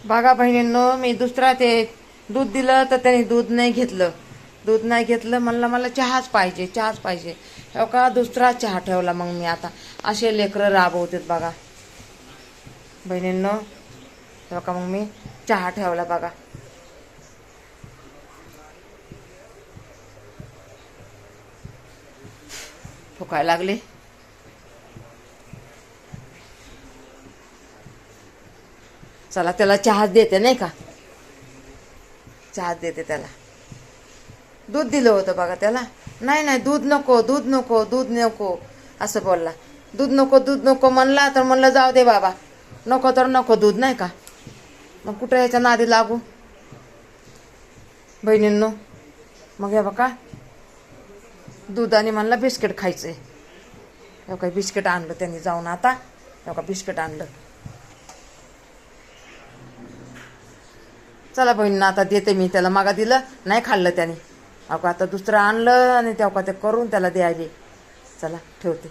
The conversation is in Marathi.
बघा बहिणींनो, मी दुसरा ते दूध दिलं तर त्याने दूध नाही घेतलं. दूध नाही घेतलं, म्हणलं मला चहाच पाहिजे, चहाच पाहिजे. हो का, दुसरा चहा ठेवला. मग मी आता असे लेकरं राबवतात बघा बहिणींनो. हो का, मग मी चहा ठेवला बघा. फुकायला लागले. चला त्याला चहाच देते नाही का, चहाच देते त्याला. दूध दिलं होतं बघा त्याला. नाही नाही, दूध नको, दूध नको, दूध नको असं बोलला. दूध नको, दूध नको म्हणला तर म्हणलं जाऊ दे बाबा, नको तर नको दूध नाही का. मग कुठं याच्या नादी लागू बहिणींनो. मग हे बघा, दूध आणि म्हणला बिस्किट खायचंय. हे काय बिस्किट आणलं त्यांनी जाऊन आता. हे का बिस्किट आणलं. चला बहिणींना आता देते मी त्याला. मागा दिलं नाही खाल्लं त्याने. अगं आता दुसरं आणलं आणि तेव्हा ते करून त्याला द्यायले. चला ठेवते.